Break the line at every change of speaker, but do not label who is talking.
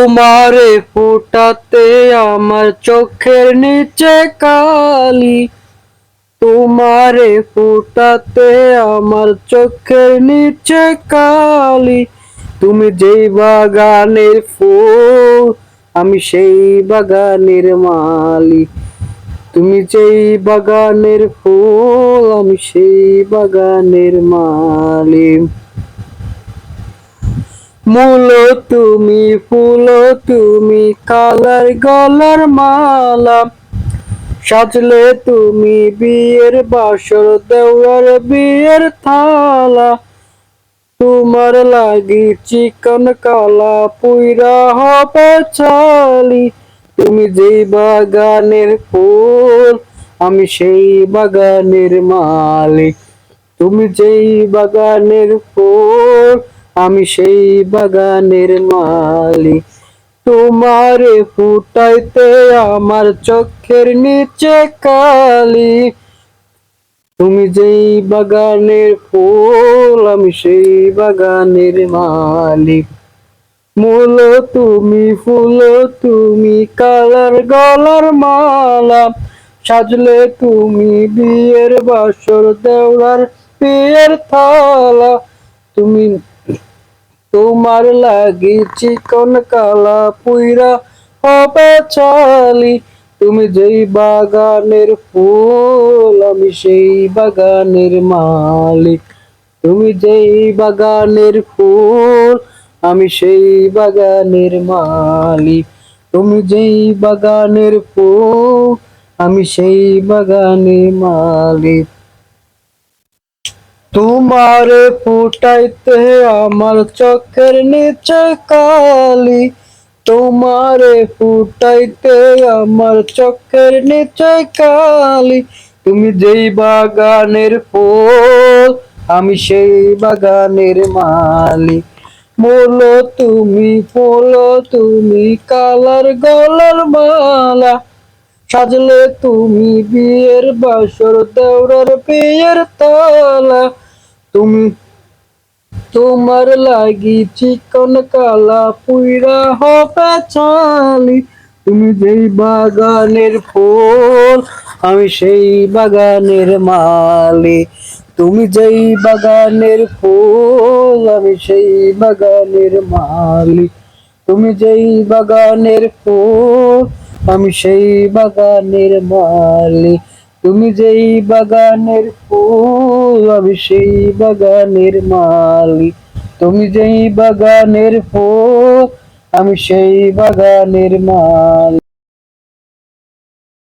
তোমারে ফোটাতে আমার চোখের নিচে কালি, তোমারে ফোটাতে আমার চোখের নিচে কালি। তুমি যেই বাগানের ফুল, আমি সেই বাগানের মালি। তুমি যেই বাগানের ফুল, আমি সেই বাগানের মালি। মূল তুমি, ফুল তুমি, কালার গলার মালা। সাজলে তুমি বিয়ের বাসর, দেওয়ার বিয়ের থালা। তোমার লাগি চিকন কালা পুইরা হবে ছালি। তুমি যেই বাগানের ফুল, আমি সেই বাগানের মালিক। তুমি যেই বাগানের ফুল, আমি সেই বাগানের মালিক। তোমারে ফুটাইতে আমার চোখের নিচে কালি। তুমি যেই বাগানের ফুল, আমি সেই বাগানের মালিক। মূল তুমি, ফুল তুমি, কালার গলার মালা। সাজলে তুমি বিয়ের বাসর, দেওয়ার বিয়ের থালা। তুমি তোমার লাগি চিকন কালা পুইরা হবে ছালি। তুমি যেই বাগানের ফুল, আমি সেই বাগানের মালিক। তুমি যেই বাগানের ফুল, আমি সেই বাগানের মালিক। তুমি যেই বাগানের ফুল, আমি সেই বাগানের মালিক। তোমারে ফুটাইতে আমার চোখের নিচে কালি। তোমারে ফুটাইতে আমার চোখের নিচে কালি। তুমি যেই বাগানের ফুল, আমি সেই বাগানের মালিক। মূল তুমি, ফুল তুমি, কালার গলার মালা। সাজলে তুমি বিয়ের বাসর, দেওরার বিয়ের তালা। তুমি তোমার লাগি চিকন কালা পুইরা হবে ছালি। তুমি যেই বাগানের ফুল, আমি সেই বাগানের মালি। তুমি যেই বাগানের ফুল, আমি সেই বাগানের মালি। তুমি যেই বাগানের ফুল, আমি সেই বাগানের মালি। তুমি যেই বাগানের ফুল, আমি সেই বাগানের মালি। তুমি যেই বাগানের ফুল, আমি সেই বাগানের মালি।